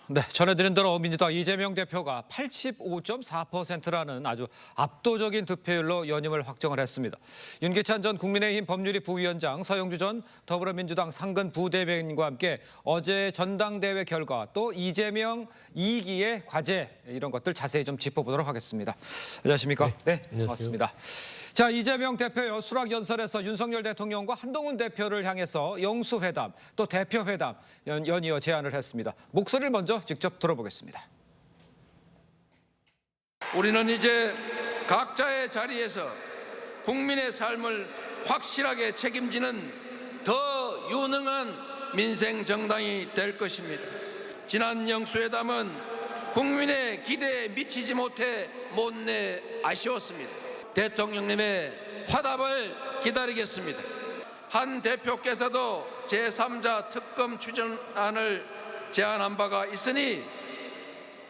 네, 전해드린 대로 민주당 이재명 대표가 85.4%라는 아주 압도적인 득표율로 연임을 확정을 했습니다. 윤기찬 전 국민의힘 법률위 부위원장, 서영주 전 더불어민주당 상근 부대변인과 함께 어제 전당대회 결과 또 이재명 2기의 과제 이런 것들 자세히 좀 짚어보도록 하겠습니다. 안녕하십니까? 네, 반갑습니다. 자, 이재명 대표의 수락연설에서 윤석열 대통령과 한동훈 대표를 향해서 영수회담, 또 대표회담 연이어 제안을 했습니다. 목소리를 먼저 직접 들어보겠습니다. 우리는 이제 각자의 자리에서 국민의 삶을 확실하게 책임지는 더 유능한 민생 정당이 될 것입니다. 지난 영수회담은 국민의 기대에 미치지 못해 못내 아쉬웠습니다. 대통령님의 화답을 기다리겠습니다. 한 대표께서도 제3자 특검 추진안을 제안한 바가 있으니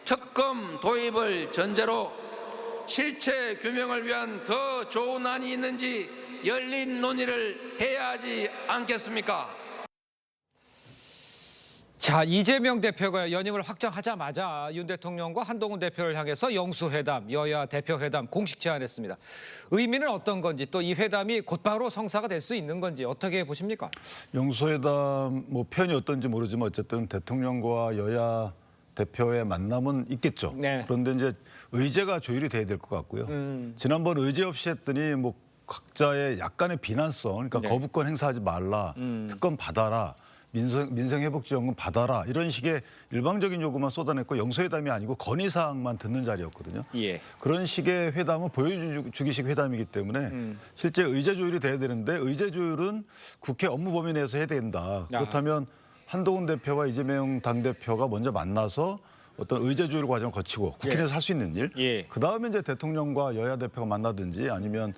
특검 도입을 전제로 실체 규명을 위한 더 좋은 안이 있는지 열린 논의를 해야 하지 않겠습니까? 자, 이재명 대표가 연임을 확정하자마자 윤 대통령과 한동훈 대표를 향해서 영수회담, 여야 대표회담 공식 제안했습니다. 의미는 어떤 건지 또 이 회담이 곧바로 성사가 될 수 있는 건지 어떻게 보십니까? 영수회담 표현이 어떤지 모르지만 어쨌든 대통령과 여야 대표의 만남은 있겠죠. 네. 그런데 이제 의제가 조율이 돼야 될 것 같고요. 지난번 의제 없이 했더니 각자의 약간의 비난성, 그러니까 네. 거부권 행사하지 말라, 특검 받아라. 민생회복지원금 받아라 이런 식의 일방적인 요구만 쏟아냈고 영수회담이 아니고 건의사항만 듣는 자리였거든요. 예. 그런 식의 회담은 보여주기식 회담이기 때문에 실제 의제 조율이 돼야 되는데 의제 조율은 국회 업무 범위 내에서 해야 된다. 그렇다면 한동훈 대표와 이재명 당대표가 먼저 만나서 어떤 의제 조율 과정을 거치고 국회 내에서 할 수 있는 일. 예. 그다음에 이제 대통령과 여야 대표가 만나든지 아니면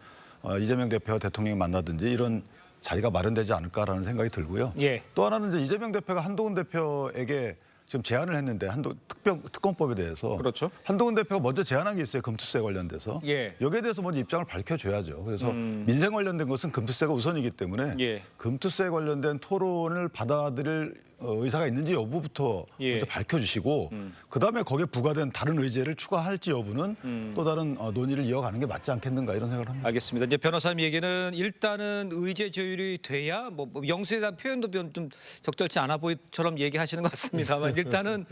이재명 대표와 대통령이 만나든지 이런 자리가 마련되지 않을까라는 생각이 들고요. 예. 또 하나는 이제 이재명 대표가 한동훈 대표에게 지금 제안을 했는데 특검법에 대해서 그렇죠. 한동훈 대표가 먼저 제안한 게 있어요. 금투세 관련돼서. 예. 여기에 대해서 먼저 입장을 밝혀줘야죠. 그래서 민생 관련된 것은 금투세가 우선이기 때문에 예. 금투세 관련된 토론을 받아들일 의사가 있는지 여부부터 예. 먼저 밝혀주시고 그다음에 거기에 부과된 다른 의제를 추가할지 여부는 또 다른 논의를 이어가는 게 맞지 않겠는가 이런 생각을 합니다. 알겠습니다. 이제 변호사님 얘기는 일단은 의제 조율이 돼야 영수에 대한 표현도 좀 적절치 않아 보이처럼 얘기하시는 것 같습니다만 일단은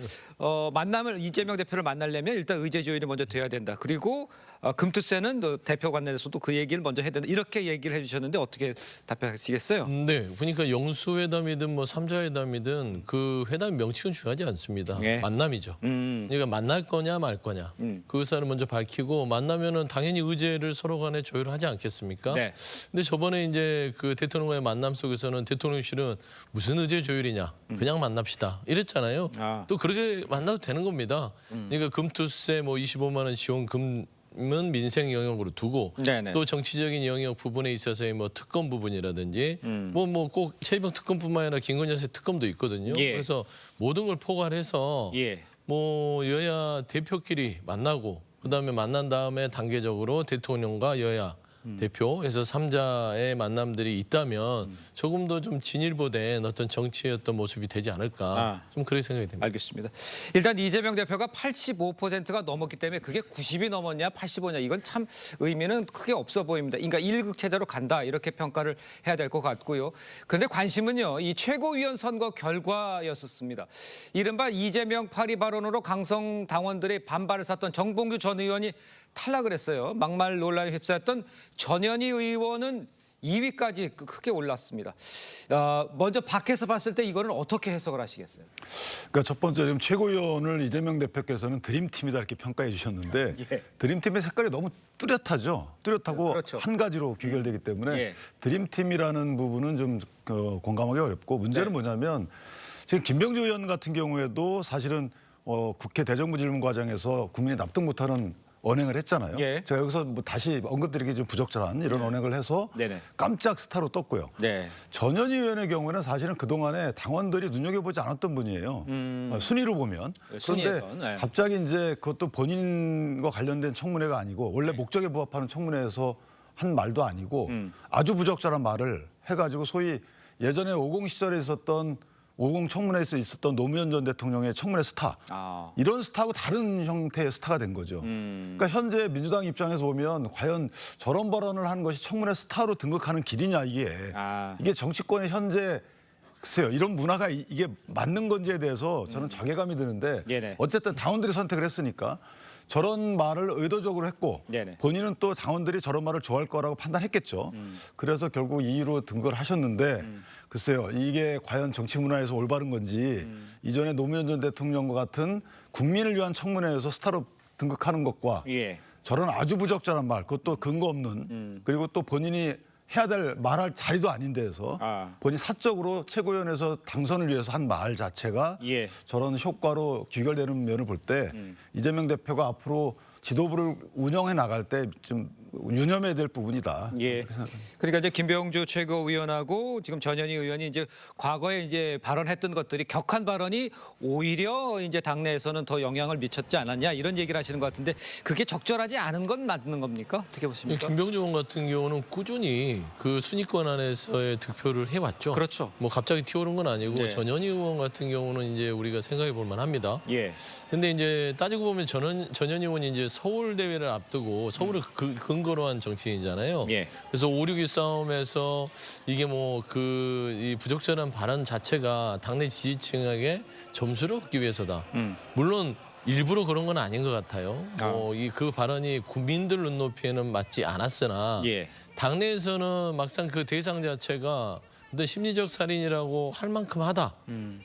만남을 이재명 대표를 만나려면 일단 의제 조율이 먼저 돼야 된다. 그리고 금투세는 대표 관내에서도 그 얘기를 먼저 해야 된다. 이렇게 얘기를 해주셨는데 어떻게 답변하시겠어요? 네, 그러니까 영수회담이든 삼자회담이든 그 회담 명칭은 중요하지 않습니다. 예. 만남이죠. 그러니까 만날 거냐 말 거냐 그 의사를 먼저 밝히고 만나면은 당연히 의제를 서로 간에 조율하지 않겠습니까? 네. 근데 저번에 이제 그 대통령과의 만남 속에서는 대통령실은 무슨 의제 조율이냐 그냥 만납시다 이랬잖아요. 또 그렇게 만나도 되는 겁니다. 그러니까 금투세 25만 원 지원금 은 민생 영역으로 두고 네네. 또 정치적인 영역 부분에 있어서의 특검 부분이라든지 꼭 최이병 특검뿐만 아니라 김건희 특검도 있거든요. 예. 그래서 모든 걸 포괄해서 예. 여야 대표끼리 만나고 그다음에 만난 다음에 단계적으로 대통령과 여야 대표에서 3자의 만남들이 있다면 조금 더 좀 진일보된 어떤 정치의 어떤 모습이 되지 않을까 좀 그렇게 생각이 됩니다. 알겠습니다. 일단 이재명 대표가 85%가 넘었기 때문에 그게 90이 넘었냐 85냐 이건 참 의미는 크게 없어 보입니다. 그러니까 일극 체제로 간다 이렇게 평가를 해야 될 것 같고요. 그런데 관심은요. 이 최고위원 선거 결과였었습니다. 이른바 이재명 파리 발언으로 강성 당원들의 반발을 샀던 정봉주 전 의원이 탈락을 했어요. 막말 논란에 휩싸였던 전현희 의원은 2위까지 크게 올랐습니다. 먼저 밖에서 봤을 때 이거는 어떻게 해석을 하시겠어요? 그러니까 첫 번째 지금 최고위원을 이재명 대표께서는 드림팀이다 이렇게 평가해 주셨는데 예. 드림팀의 색깔이 너무 뚜렷하죠. 뚜렷하고 그렇죠. 한 가지로 귀결되기 때문에 예. 드림팀이라는 부분은 좀 공감하기 어렵고 문제는 뭐냐면 지금 김병주 의원 같은 경우에도 사실은 국회 대정부 질문 과정에서 국민이 납득 못하는 언행을 했잖아요. 예. 제가 여기서 다시 언급드리기 좀 부적절한 이런 언행을 해서 네네. 깜짝 스타로 떴고요. 네. 전현희 의원의 경우에는 사실은 그동안에 당원들이 눈여겨보지 않았던 분이에요. 순위로 보면. 순위에선, 그런데 네. 갑자기 이제 그것도 본인과 관련된 청문회가 아니고 원래 목적에 부합하는 청문회에서 한 말도 아니고 아주 부적절한 말을 해가지고 소위 예전에 50 시절에 있었던 50 청문회에서 있었던 노무현 전 대통령의 청문회 스타 이런 스타하고 다른 형태의 스타가 된 거죠. 그러니까 현재 민주당 입장에서 보면 과연 저런 발언을 하는 것이 청문회 스타로 등극하는 길이냐 이게 정치권의 현재 글쎄요 이런 문화가 이게 맞는 건지에 대해서 저는 자괴감이 드는데 네네. 어쨌든 당원들이 선택을 했으니까 저런 말을 의도적으로 했고 네네. 본인은 또 당원들이 저런 말을 좋아할 거라고 판단했겠죠. 그래서 결국 2위로 등극을 하셨는데 글쎄요 이게 과연 정치 문화에서 올바른 건지 이전에 노무현 전 대통령과 같은 국민을 위한 청문회에서 스타로 등극하는 것과 예. 저런 아주 부적절한 말 그것도 근거 없는 그리고 또 본인이 해야 될 말할 자리도 아닌 데에서 본인 사적으로 최고위원회에서 당선을 위해서 한 말 자체가 예. 저런 효과로 귀결되는 면을 볼 때 이재명 대표가 앞으로 지도부를 운영해 나갈 때 좀 유념해야 될 부분이다. 예. 그러니까 이제 김병주 최고위원하고 지금 전현희 의원이 이제 과거에 이제 발언했던 것들이 격한 발언이 오히려 이제 당내에서는 더 영향을 미쳤지 않았냐 이런 얘기를 하시는 것 같은데 그게 적절하지 않은 건 맞는 겁니까? 어떻게 보십니까? 김병주 의원 같은 경우는 꾸준히 그 순위권 안에서의 득표를 해왔죠. 그렇죠. 뭐 갑자기 튀어오른 건 아니고 네. 전현희 의원 같은 경우는 이제 우리가 생각해 볼 만합니다. 예. 근데 이제 따지고 보면 전현희 의원이 이제 서울 대회를 앞두고 서울을 근거로 한 정치인이잖아요. 예. 그래서 5, 6위 싸움에서 이게 뭐 이 부적절한 발언 자체가 당내 지지층에게 점수를 얻기 위해서다. 물론 일부러 그런 건 아닌 것 같아요. 그 발언이 국민들 눈높이에는 맞지 않았으나 예. 당내에서는 막상 그 대상 자체가 어떤 심리적 살인이라고 할 만큼 하다.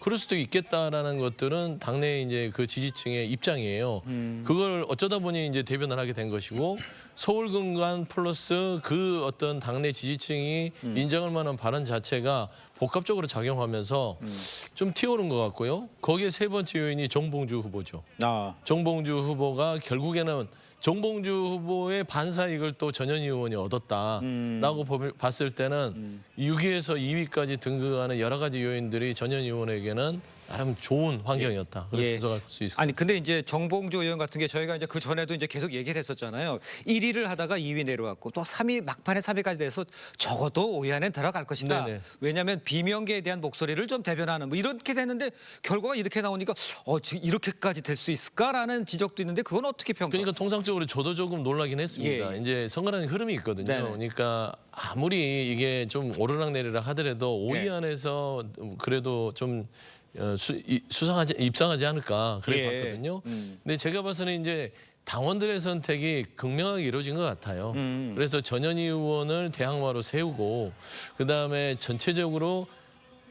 그럴 수도 있겠다라는 것들은 당내 이제 그 지지층의 입장이에요. 그걸 어쩌다 보니 이제 대변을 하게 된 것이고 서울 근간 플러스 그 어떤 당내 지지층이 인정할 만한 발언 자체가 복합적으로 작용하면서 좀 튀어오른 것 같고요. 거기에 세 번째 요인이 정봉주 후보죠. 정봉주 후보가 결국에는 정봉주 후보의 반사익을 또 전현희 의원이 얻었다라고 봤을 때는 6위에서 2위까지 등극하는 여러 가지 요인들이 전현희 의원에게는 나름 좋은 환경이었다. 그렇게 분석할 수 있을 것 아니 근데 이제 정봉주 의원 같은 게 저희가 이제 그 전에도 이제 계속 얘기를 했었잖아요. 1위를 하다가 2위 내려왔고 또 3위 막판에 3위까지 돼서 적어도 5위 안에 들어갈 것이다. 네네. 왜냐하면 비명계에 대한 목소리를 좀 대변하는 뭐 이렇게 됐는데 결과가 이렇게 나오니까 지금 이렇게까지 될 수 있을까라는 지적도 있는데 그건 어떻게 평가하세요? 그러니까 통상적으로 저도 조금 놀라긴 했습니다. 예. 이제 선거라는 흐름이 있거든요. 네네. 그러니까 아무리 이게 좀 오르락내리락 하더라도 5위 예. 안에서 그래도 좀 입상하지 않을까 그래 예. 봤거든요. 근데 제가 봐서는 이제 당원들의 선택이 극명하게 이루어진 것 같아요. 그래서 전현희 의원을 대항마로 세우고 그다음에 전체적으로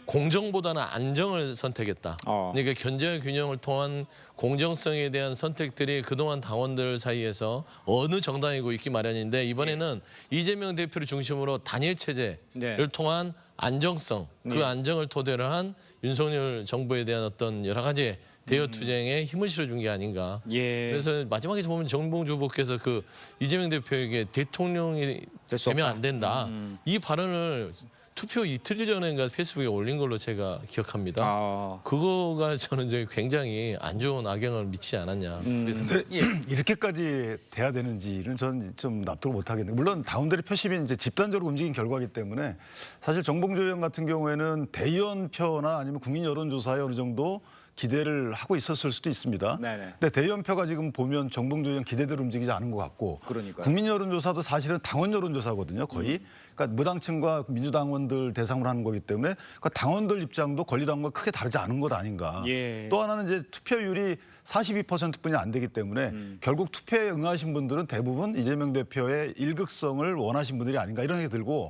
공정보다는 안정을 선택했다. 그러니까 견제와 균형을 통한 공정성에 대한 선택들이 그동안 당원들 사이에서 어느 정당이고 있기 마련인데 이번에는 이재명 대표를 중심으로 단일 체제를 통한 안정성, 그 안정을 토대로 한 윤석열 정부에 대한 어떤 여러 가지 대여 투쟁에 힘을 실어준 게 아닌가. 그래서 마지막에 보면 정봉주 후보께서 그 이재명 대표에게 대통령이 되면 안 된다. 이 발언을 투표 이틀 전인가 페이스북에 올린 걸로 제가 기억합니다. 그거가 저는 이제 굉장히 안 좋은 악영향을 미치지 않았냐. 그래서 근데 이렇게까지 돼야 되는지는 저는 좀 납득을 못 하겠네요. 물론 당원들의 표심이 이제 집단적으로 움직인 결과이기 때문에 사실 정봉주 의원 같은 경우에는 대의원표나 아니면 국민 여론조사에 어느 정도 기대를 하고 있었을 수도 있습니다. 네네. 근데 대의원표가 지금 보면 정봉주 의원 기대대로 움직이지 않은 것 같고 그러니까요. 국민 여론조사도 사실은 당원 여론조사거든요. 거의. 그러니까 무당층과 민주당원들 대상으로 하는 거기 때문에 그러니까 당원들 입장도 권리당원과 크게 다르지 않은 것 아닌가. 또 하나는 이제 투표율이 42%뿐이 안 되기 때문에 결국 투표에 응하신 분들은 대부분 이재명 대표의 일극성을 원하신 분들이 아닌가 이런 생각이 들고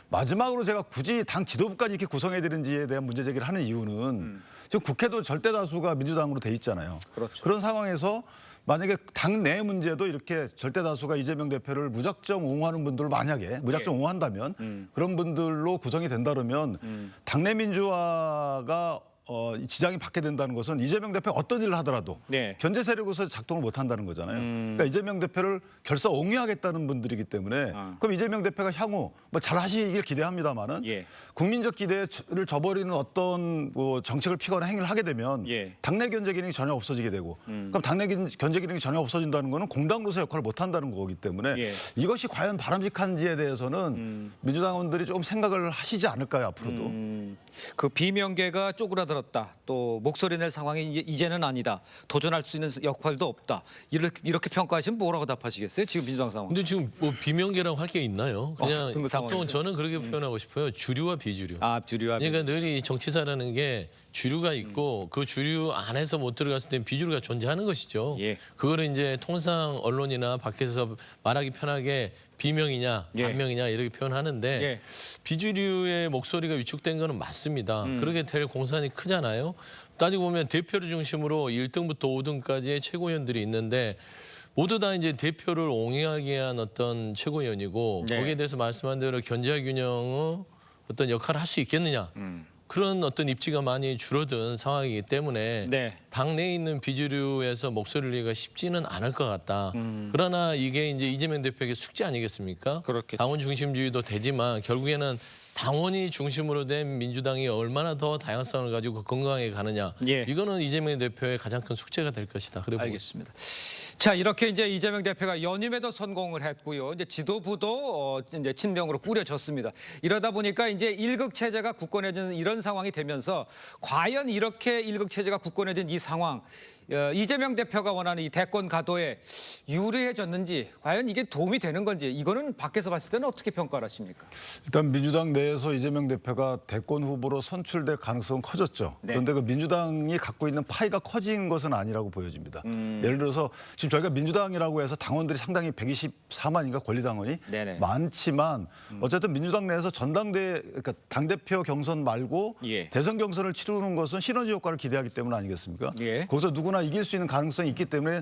마지막으로 제가 굳이 당 지도부까지 이렇게 구성해야 되는지에 대한 문제 제기를 하는 이유는 지금 국회도 절대 다수가 민주당으로 돼 있잖아요. 그렇죠. 그런 상황에서 만약에 당내 문제도 이렇게 절대 다수가 이재명 대표를 무작정 옹호하는 분들을 만약에 무작정 옹호한다면 그런 분들로 구성이 된다 그러면 당내 민주화가 지장이 받게 된다는 것은 이재명 대표 어떤 일을 하더라도 네. 견제 세력으로서 작동을 못 한다는 거잖아요. 그러니까 이재명 대표를 결사 옹위하겠다는 분들이기 때문에 그럼 이재명 대표가 향후 뭐 잘하시길 기대합니다만은 예. 국민적 기대를 저버리는 어떤 뭐 정책을 피거나 행위를 하게 되면 예. 당내 견제 기능이 전혀 없어지게 되고 그럼 당내 견제 기능이 전혀 없어진다는 거는 공당도사 역할을 못 한다는 거기 때문에 예. 이것이 과연 바람직한지에 대해서는 민주당원들이 조금 생각을 하시지 않을까요, 앞으로도. 그 비명계가 쪼그라들었다. 또 목소리 낼 상황이 이제는 아니다. 도전할 수 있는 역할도 없다. 이렇게 평가하시면 뭐라고 답하시겠어요? 지금 민주당 상황. 근데 지금 뭐 비명계라고 할 게 있나요? 그냥 그 상황이죠. 보통 저는 그렇게 표현하고 싶어요. 주류와 비주류. 아, 주류와 그러니까 늘 이 정치사라는 게 주류가 있고 그 주류 안에서 못 들어갔을 때 비주류가 존재하는 것이죠. 예. 그거를 이제 통상 언론이나 밖에서 말하기 편하게 비명이냐 예. 반명이냐 이렇게 표현하는데 예. 비주류의 목소리가 위축된 거는 맞습니다. 그렇게 될 공산이 크잖아요. 따지고 보면 대표를 중심으로 1등부터 5등까지의 최고위원들이 있는데 모두 다 이제 대표를 옹호하기 위한 어떤 최고위원이고 네. 거기에 대해서 말씀한 대로 견제와 균형의 어떤 역할을 할 수 있겠느냐. 그런 어떤 입지가 많이 줄어든 상황이기 때문에 네. 당내에 있는 비주류에서 목소리를 내기가 쉽지는 않을 것 같다. 그러나 이게 이제 이재명 대표에게 숙제 아니겠습니까? 그렇겠죠. 당원 중심주의도 되지만 결국에는 당원이 중심으로 된 민주당이 얼마나 더 다양성을 가지고 건강하게 가느냐. 예. 이거는 이재명 대표의 가장 큰 숙제가 될 것이다. 그래 보고 알겠습니다. 자, 이렇게 이제 이재명 대표가 연임에도 성공을 했고요. 이제 지도부도 이제 친명으로 꾸려졌습니다. 이러다 보니까 이제 일극 체제가 굳건해지는 이런 상황이 되면서 과연 이렇게 일극 체제가 굳건해진 이 상황, 이재명 대표가 원하는 이 대권 가도에 유리해졌는지 과연 이게 도움이 되는 건지 이거는 밖에서 봤을 때는 어떻게 평가를 하십니까? 일단 민주당 내에서 이재명 대표가 대권 후보로 선출될 가능성은 커졌죠. 네. 그런데 그 민주당이 갖고 있는 파이가 커진 것은 아니라고 보여집니다. 예를 들어서 지금 저희가 민주당이라고 해서 당원들이 상당히 124만인가 권리당원이 네네. 많지만 어쨌든 민주당 내에서 전당대 그러니까 당대표 경선 말고 예. 대선 경선을 치르는 것은 시너지 효과를 기대하기 때문 아니겠습니까? 예. 거기서 누구나 이길 수 있는 가능성이 있기 때문에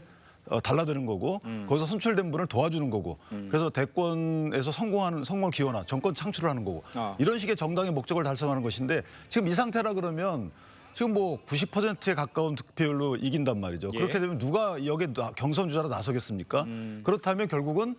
달라드는 거고 거기서 선출된 분을 도와주는 거고 그래서 대권에서 성공을 기원하 정권 창출을 하는 거고 이런 식의 정당의 목적을 달성하는 것인데 지금 이 상태라 그러면 지금 뭐 90%에 가까운 득표율로 이긴단 말이죠. 예. 그렇게 되면 누가 여기에 경선 주자로 나서겠습니까? 그렇다면 결국은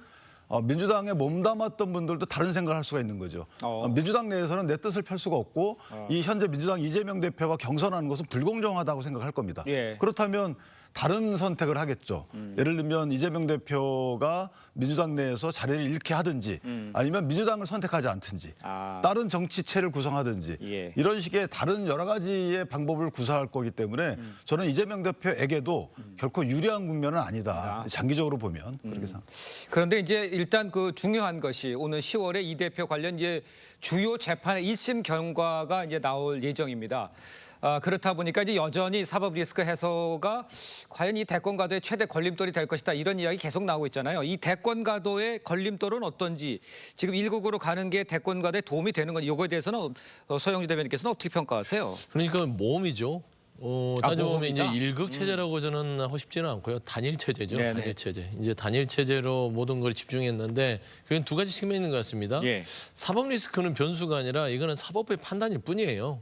민주당에 몸담았던 분들도 다른 생각을 할 수가 있는 거죠. 민주당 내에서는 내 뜻을 펼 수가 없고 이 현재 민주당 이재명 대표가 경선하는 것은 불공정하다고 생각할 겁니다. 예. 그렇다면 다른 선택을 하겠죠. 예를 들면 이재명 대표가 민주당 내에서 자리를 잃게 하든지 아니면 민주당을 선택하지 않든지 다른 정치체를 구성하든지 예. 이런 식의 다른 여러 가지의 방법을 구사할 거기 때문에 저는 이재명 대표에게도 결코 유리한 국면은 아니다. 장기적으로 보면 그렇게 생각합니다. 그런데 이제 일단 그 중요한 것이 오늘 10월에 이 대표 관련 이제 주요 재판의 1심 결과가 이제 나올 예정입니다. 그렇다 보니까 이제 여전히 사법 리스크 해소가 과연 이 대권 가도의 최대 걸림돌이 될 것이다 이런 이야기 계속 나오고 있잖아요. 이 대권 가도의 걸림돌은 어떤지 지금 1국으로 가는 게 대권 가도에 도움이 되는 건지 이거에 대해서는 서영주 대변인께서는 어떻게 평가하세요? 그러니까 모험이죠. 따져보면 모험이다? 이제 일극 체제라고 저는 하고 싶지는 않고요. 단일 체제죠. 네네. 단일 체제. 이제 단일 체제로 모든 걸 집중했는데 그건 두 가지 측면이 있는 것 같습니다. 예. 사법 리스크는 변수가 아니라 이거는 사법부의 판단일 뿐이에요.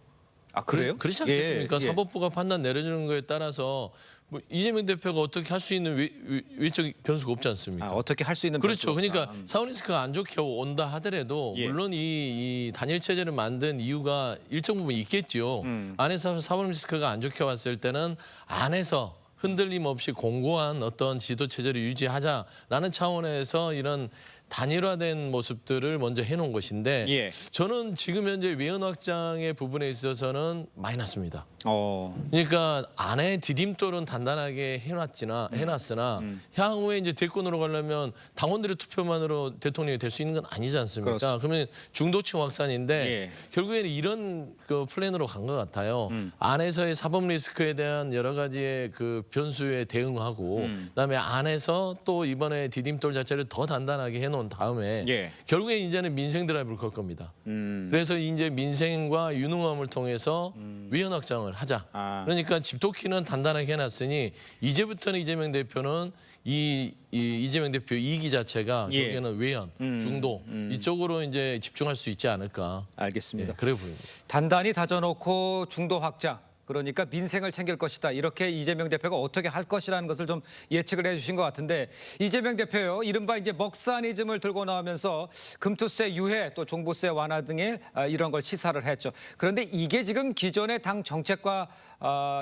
그래요? 그렇지 않겠습니까? 예, 예. 사법부가 판단 내려주는 거에 따라서 뭐 이재명 대표가 어떻게 할 수 있는 외적 변수가 없지 않습니까? 어떻게 할 수 있는 그렇죠. 변수가 그러니까 사법 리스크가 안 좋게 온다 하더라도 예. 물론 이 단일 체제를 만든 이유가 일정 부분 있겠지요. 안에서 사법 리스크가 안 좋게 왔을 때는 안에서 흔들림 없이 공고한 어떤 지도 체제를 유지하자라는 차원에서 이런 단일화된 모습들을 먼저 해놓은 것인데 예. 저는 지금 현재 외연 확장의 부분에 있어서는 마이너스입니다. 어. 그러니까 안에 디딤돌은 단단하게 해놨으나 향후에 이제 대권으로 가려면 당원들의 투표만으로 대통령이 될 수 있는 건 아니지 않습니까? 그렇습니다. 그러면 중도층 확산인데 예. 결국에는 이런 그 플랜으로 간 것 같아요. 안에서의 사법 리스크에 대한 여러 가지의 그 변수에 대응하고 그다음에 안에서 또 이번에 디딤돌 자체를 더 단단하게 해놓은 다음에 예. 결국에 이제는 민생 드라이브를 걸 겁니다. 그래서 이제 민생과 유능함을 통해서 외연 확장을 하자. 그러니까 집도키는 단단하게 해놨으니 이제부터는 이재명 대표는 이재명 대표 이기 자체가 예. 결국에는 외연, 중도 이쪽으로 이제 집중할 수 있지 않을까. 알겠습니다. 예, 그래 보입니다. 단단히 다져놓고 중도 확장. 그러니까 민생을 챙길 것이다. 이렇게 이재명 대표가 어떻게 할 것이라는 것을 좀 예측을 해주신 것 같은데 이재명 대표요. 이른바 이제 먹사니즘을 들고 나오면서 금투세 유예 또 종부세 완화 등의 이런 걸 시사를 했죠. 그런데 이게 지금 기존의 당 정책과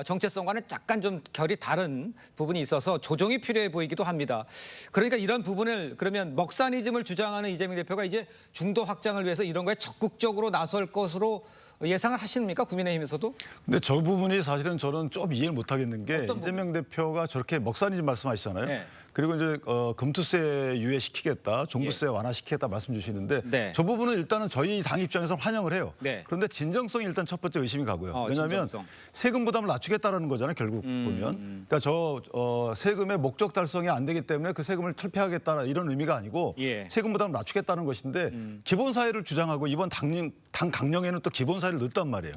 정체성과는 약간 좀 결이 다른 부분이 있어서 조정이 필요해 보이기도 합니다. 그러니까 이런 부분을 그러면 먹사니즘을 주장하는 이재명 대표가 이제 중도 확장을 위해서 이런 거에 적극적으로 나설 것으로 예상을 하십니까? 국민의힘에서도? 근데 저 부분이 사실은 저는 좀 이해를 못 하겠는 게 어떤 이재명 대표가 저렇게 먹사니즘 말씀하시잖아요. 네. 그리고 이제 금투세 유예시키겠다, 종부세 완화시키겠다 말씀 주시는데 네. 저 부분은 일단은 저희 당 입장에서 환영을 해요. 네. 그런데 진정성이 일단 첫 번째 의심이 가고요. 왜냐하면 진정성. 세금 부담을 낮추겠다라는 거잖아요. 결국 보면. 그러니까 세금의 목적 달성이 안 되기 때문에 그 세금을 철폐하겠다 이런 의미가 아니고 예. 세금 부담을 낮추겠다는 것인데 기본사회를 주장하고 이번 당 강령에는 또 기본사회를 넣었단 말이에요.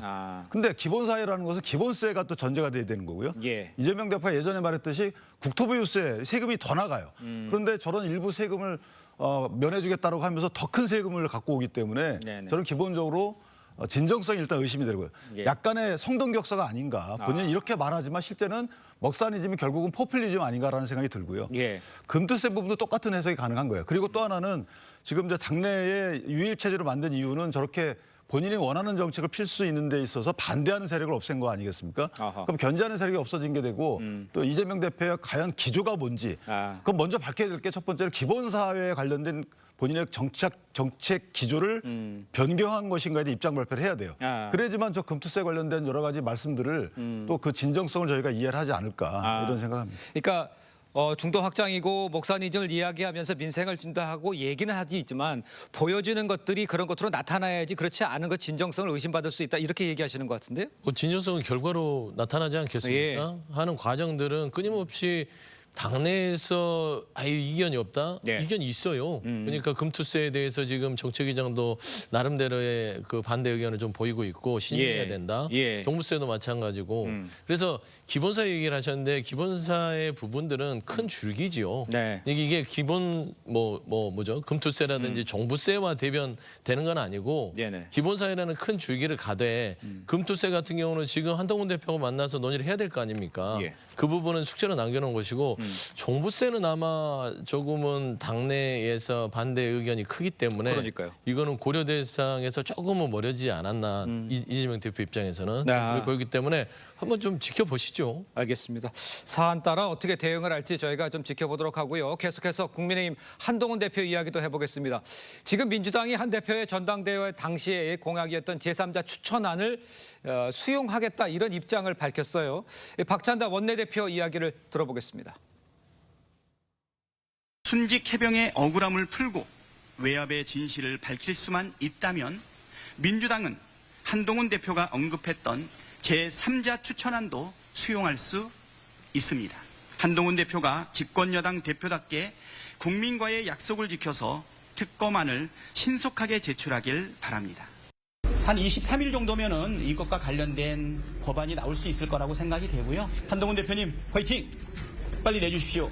근데 기본사회라는 것은 기본세가 또 전제가 돼야 되는 거고요. 예. 이재명 대표가 예전에 말했듯이 국토부유세 세금이 더 나가요. 그런데 저런 일부 세금을 면해주겠다고 하면서 더 큰 세금을 갖고 오기 때문에 네네. 저는 기본적으로 진정성이 일단 의심이 되고요. 예. 약간의 성동격사가 아닌가. 본인이 이렇게 말하지만 실제는 먹사니즘이 결국은 포퓰리즘 아닌가라는 생각이 들고요. 예. 금투세 부분도 똑같은 해석이 가능한 거예요. 그리고 또 하나는 지금 이제 당내에 유일체제로 만든 이유는 저렇게 본인이 원하는 정책을 필 수 있는 데 있어서 반대하는 세력을 없앤 거 아니겠습니까? 아하. 그럼 견제하는 세력이 없어진 게 되고 또 이재명 대표의 과연 기조가 뭔지 그건 먼저 밝혀야 될 게 첫 번째는 기본사회에 관련된 본인의 정책 기조를 변경한 것인가에 대해 입장 발표를 해야 돼요. 그래야지만 저 금투세 관련된 여러 가지 말씀들을 또 그 진정성을 저희가 이해를 하지 않을까 이런 생각합니다. 그러니까 중도 확장이고 먹사니즘을 이야기하면서 민생을 준다 하고 얘기는 하지 있지만 보여지는 것들이 그런 것으로 나타나야지 그렇지 않은 것 진정성을 의심받을 수 있다 이렇게 얘기하시는 것 같은데요? 진정성은 결과로 나타나지 않겠습니까? 예. 하는 과정들은 끊임없이 당내에서 아예 이견이 없다? 네. 이견이 있어요. 그러니까 금투세에 대해서 지금 정책위장도 나름대로의 그 반대 의견을 좀 보이고 있고 신중해야 예. 된다. 예. 종부세도 마찬가지고. 그래서 기본사 얘기를 하셨는데 기본사의 부분들은 큰 줄기지요. 네. 이게 기본 뭐죠? 금투세라든지 종부세와 대변되는 건 아니고 네네. 기본사회라는 큰 줄기를 가되 금투세 같은 경우는 지금 한동훈 대표가 만나서 논의를 해야 될 거 아닙니까? 예. 그 부분은 숙제로 남겨놓은 것이고 종부세는 아마 조금은 당내에서 반대 의견이 크기 때문에 그러니까요. 이거는 고려 대상에서 조금은 멀어지지 않았나 이재명 대표 입장에서는 네. 그렇기 때문에 한번 좀 지켜보시죠. 알겠습니다. 사안 따라 어떻게 대응을 할지 저희가 좀 지켜보도록 하고요. 계속해서 국민의힘 한동훈 대표 이야기도 해보겠습니다. 지금 민주당이 한 대표의 전당대회 당시에 공약이었던 제3자 추천안을 수용하겠다 이런 입장을 밝혔어요. 박찬다 원내대표 이야기를 들어보겠습니다. 순직 해병의 억울함을 풀고 외압의 진실을 밝힐 수만 있다면 민주당은 한동훈 대표가 언급했던 제3자 추천안도 수용할 수 있습니다. 한동훈 대표가 집권여당 대표답게 국민과의 약속을 지켜서 특검안을 신속하게 제출하길 바랍니다. 한 23일 정도면은 이것과 관련된 법안이 나올 수 있을 거라고 생각이 되고요. 한동훈 대표님 화이팅! 빨리 내주십시오.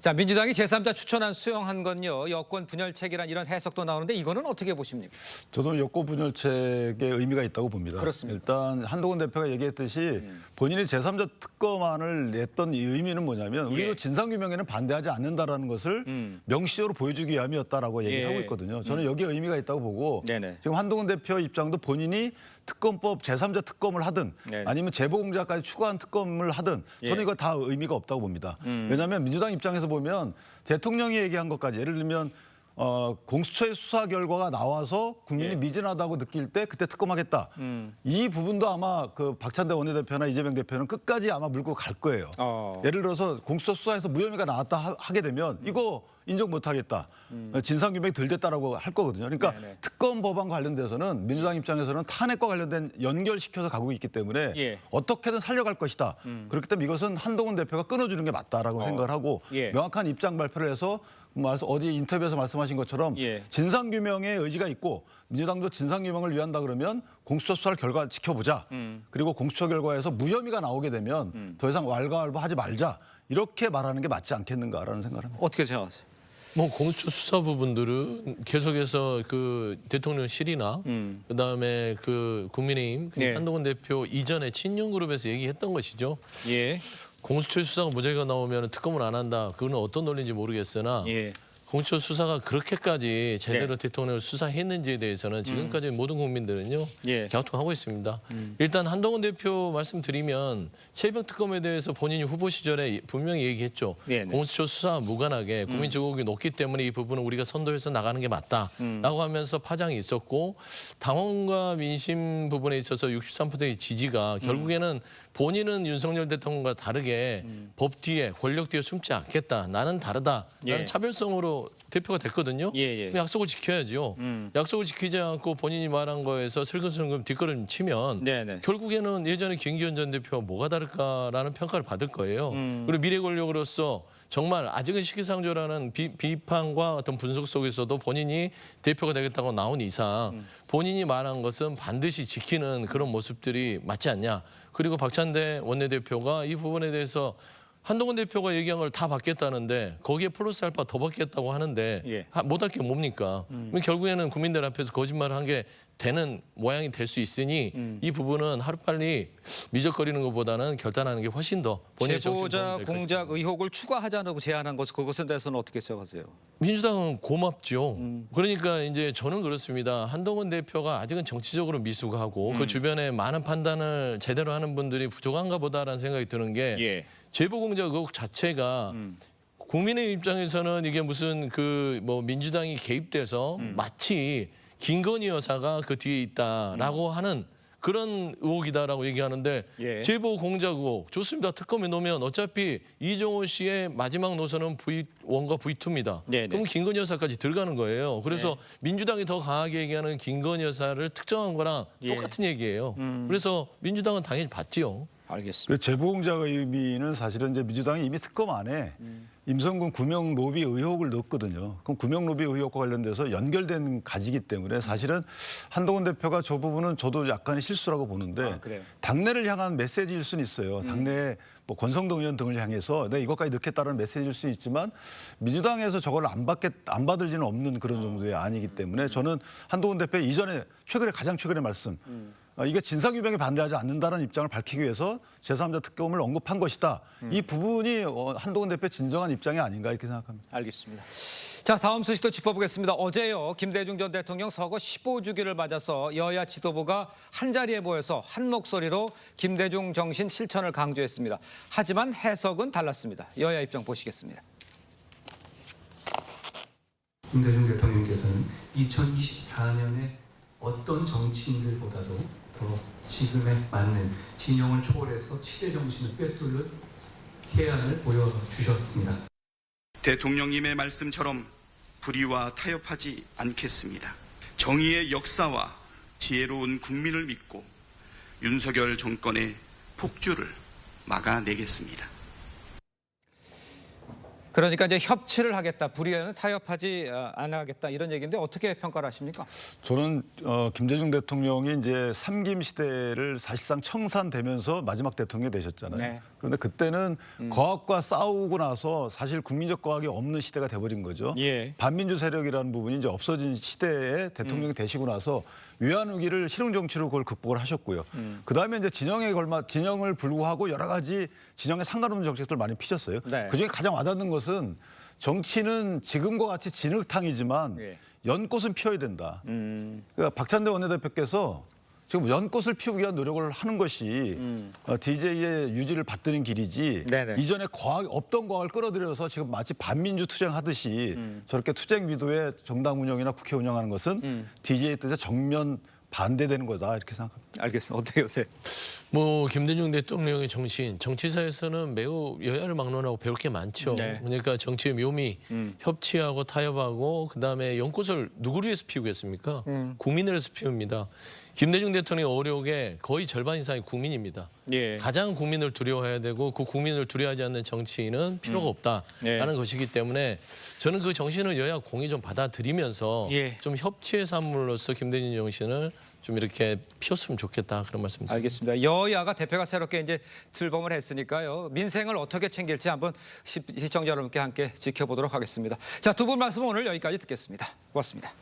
자, 민주당이 제3자 추천안 수용한 건요. 여권 분열책이란 이런 해석도 나오는데 이거는 어떻게 보십니까? 저도 여권 분열책의 의미가 있다고 봅니다. 그렇습니다. 일단 한동훈 대표가 얘기했듯이 본인이 제3자 특검안을 냈던 이 의미는 뭐냐면 우리도 예. 진상규명에는 반대하지 않는다라는 것을 명시적으로 보여주기 위함이었다라고 얘기를 예. 하고 있거든요. 저는 여기에 의미가 있다고 보고 네네. 지금 한동훈 대표 입장도 본인이 특검법 제3자 특검을 하든 네네. 아니면 재보공자까지 추가한 특검을 하든 저는 예. 이거 다 의미가 없다고 봅니다. 왜냐하면 민주당 입장에서 보면 대통령이 얘기한 것까지 예를 들면 공수처의 수사 결과가 나와서 국민이 예. 미진하다고 느낄 때 그때 특검하겠다. 이 부분도 아마 그 박찬대 원내대표나 이재명 대표는 끝까지 아마 물고 갈 거예요. 예를 들어서 공수처 수사에서 무혐의가 나왔다 하게 되면 이거 인정 못하겠다. 진상규명이 덜 됐다라고 할 거거든요. 그러니까 네네. 특검 법안 관련돼서는 민주당 입장에서는 탄핵과 관련된 연결시켜서 가고 있기 때문에 예. 어떻게든 살려갈 것이다. 그렇기 때문에 이것은 한동훈 대표가 끊어주는 게 맞다라고 생각을 하고 예. 명확한 입장 발표를 해서 어디 인터뷰에서 말씀하신 것처럼 예. 진상규명의 의지가 있고 민주당도 진상규명을 위한다 그러면 공수처 수사를 결과 지켜보자. 그리고 공수처 결과에서 무혐의가 나오게 되면 더 이상 왈가왈부하지 말자. 이렇게 말하는 게 맞지 않겠는가라는 생각을 합니다. 어떻게 생각하세요? 뭐 공수처 수사 부분들은 계속해서 그 대통령실이나 그다음에 그 국민의힘 예. 한동훈 대표 이전에 친윤그룹에서 얘기했던 것이죠. 예. 공수처 수사가 무죄가 나오면 특검을 안 한다. 그거는 어떤 논리인지 모르겠으나 예. 공수처 수사가 그렇게까지 제대로 대통령을 수사했는지에 대해서는 지금까지 모든 국민들은요 예. 갸우뚱하고 있습니다. 일단 한동훈 대표 말씀드리면 최병 특검에 대해서 본인이 후보 시절에 분명히 얘기했죠. 네네. 공수처 수사와 무관하게 국민 주목이 높기 때문에 이 부분은 우리가 선도해서 나가는 게 맞다라고 하면서 파장이 있었고 당원과 민심 부분에 있어서 63%의 지지가 결국에는 본인은 윤석열 대통령과 다르게 법 뒤에 권력 뒤에 숨지 않겠다. 나는 다르다. 예. 라는 차별성으로 대표가 됐거든요. 예. 그럼 약속을 지켜야죠. 약속을 지키지 않고 본인이 말한 거에서 슬금슬금 뒷걸음 치면 네네. 결국에는 예전에 김기현 전 대표와 뭐가 다를까라는 평가를 받을 거예요. 그리고 미래 권력으로서 정말 아직은 시기상조라는 비판과 어떤 분석 속에서도 본인이 대표가 되겠다고 나온 이상 본인이 말한 것은 반드시 지키는 그런 모습들이 맞지 않냐. 그리고 박찬대 원내대표가 이 부분에 대해서 한동훈 대표가 얘기한 걸 다 받겠다는데 거기에 플러스 알파 더 받겠다고 하는데 예. 못할 게 뭡니까? 그럼 결국에는 국민들 앞에서 거짓말을 한 게 되는 모양이 될 수 있으니 이 부분은 하루빨리 미적거리는 것보다는 결단하는 게 훨씬 더 본인의 정신 제보자 도움이 될 공작 것입니다. 의혹을 추가하자고 제안한 것 그것에 대해서는 어떻게 생각하세요? 민주당은 고맙죠. 그러니까 이제 저는 그렇습니다. 한동훈 대표가 아직은 정치적으로 미숙하고 그 주변에 많은 판단을 제대로 하는 분들이 부족한가 보다라는 생각이 드는 게 예. 제보 공작 의혹 자체가 국민의 입장에서는 이게 무슨 그 뭐 민주당이 개입돼서 마치 김건희 여사가 그 뒤에 있다라고 하는 그런 의혹이다라고 얘기하는데 예. 제보 공작 의혹 좋습니다. 특검에 놓으면 어차피 이종호 씨의 마지막 노선은 V1과 V2입니다. 네네. 그럼 김건희 여사까지 들어가는 거예요. 그래서 민주당이 더 강하게 얘기하는 김건희 여사를 특정한 거랑 예. 똑같은 얘기예요. 그래서 민주당은 당연히 받지요. 알겠습니다. 그 제보공작 의미는 사실은 이제 민주당이 이미 특검 안에 임성근 구명 로비 의혹을 넣었거든요. 그럼 구명 로비 의혹과 관련돼서 연결된 가지기 때문에 사실은 한동훈 대표가 저 부분은 저도 약간의 실수라고 보는데 아, 그래요? 당내를 향한 메시지일 수는 있어요. 당내 뭐 권성동 의원 등을 향해서 내가 이것까지 넣겠다는 메시지일 수 있지만 민주당에서 저걸 안 받을 리는 없는 그런 정도의 아니기 때문에 저는 한동훈 대표 이전에 가장 최근의 말씀 이게 진상규명에 반대하지 않는다는 입장을 밝히기 위해서 제3자 특검을 언급한 것이다. 이 부분이 한동훈 대표의 진정한 입장이 아닌가 이렇게 생각합니다. 알겠습니다. 자, 다음 소식도 짚어보겠습니다. 어제요, 김대중 전 대통령 서거 15주기를 맞아서 여야 지도부가 한자리에 모여서 한 목소리로 김대중 정신 실천을 강조했습니다. 하지만 해석은 달랐습니다. 여야 입장 보시겠습니다. 김대중 대통령께서는 2024년에 어떤 정치인들보다도 더 지금에 맞는 진영을 초월해서 시대 정신을 꿰뚫는 해안을 보여주셨습니다. 대통령님의 말씀처럼 불의와 타협하지 않겠습니다. 정의의 역사와 지혜로운 국민을 믿고 윤석열 정권의 폭주를 막아내겠습니다. 그러니까 이제 협치를 하겠다, 불의에는 타협하지 안 하겠다 이런 얘기인데 어떻게 평가를 하십니까? 저는 김대중 대통령이 이제 삼김 시대를 사실상 청산되면서 마지막 대통령이 되셨잖아요. 네. 그런데 그때는 거학과 싸우고 나서 사실 국민적 거학이 없는 시대가 돼버린 거죠. 예. 반민주 세력이라는 부분이 이제 없어진 시대에 대통령이 되시고 나서 위안 위기를 실용 정치로 그걸 극복을 하셨고요. 그다음에 이제 진영을 불구하고 여러 가지 진영에 상관없는 정책들을 많이 피셨어요. 네. 그중에 가장 와닿는 것은 정치는 지금과 같이 진흙탕이지만 예. 연꽃은 피워야 된다. 그러니까 박찬대 원내대표께서 지금 연꽃을 피우기 위한 노력을 하는 것이 DJ의 유지를 받드는 길이지 네네. 이전에 없던 과학을 끌어들여서 지금 마치 반민주 투쟁하듯이 저렇게 투쟁 위도의 정당 운영이나 국회 운영하는 것은 DJ의 뜻에 정면 반대되는 거다 이렇게 생각합니다. 알겠습니다. 어떻게 요새? 뭐 김대중 대통령의 정신, 정치사에서는 매우 여야를 막론하고 배울 게 많죠. 네. 그러니까 정치의 묘미, 협치하고 타협하고 그다음에 연꽃을 누구를 위해서 피우겠습니까? 국민을 위해서 피웁니다. 김대중 대통령의 어력의 거의 절반 이상이 국민입니다. 예. 가장 국민을 두려워해야 되고 그 국민을 두려워하지 않는 정치인은 필요가 없다라는 예. 것이기 때문에 저는 그 정신을 여야 공히 좀 받아들이면서 예. 좀 협치의 산물로서 김대중 정신을 좀 이렇게 피웠으면 좋겠다 그런 말씀입니다. 알겠습니다. 여야가 대표가 새롭게 이제 출범을 했으니까요. 민생을 어떻게 챙길지 한번 시청자 여러분께 함께 지켜보도록 하겠습니다. 자, 두 분 말씀 오늘 여기까지 듣겠습니다. 고맙습니다.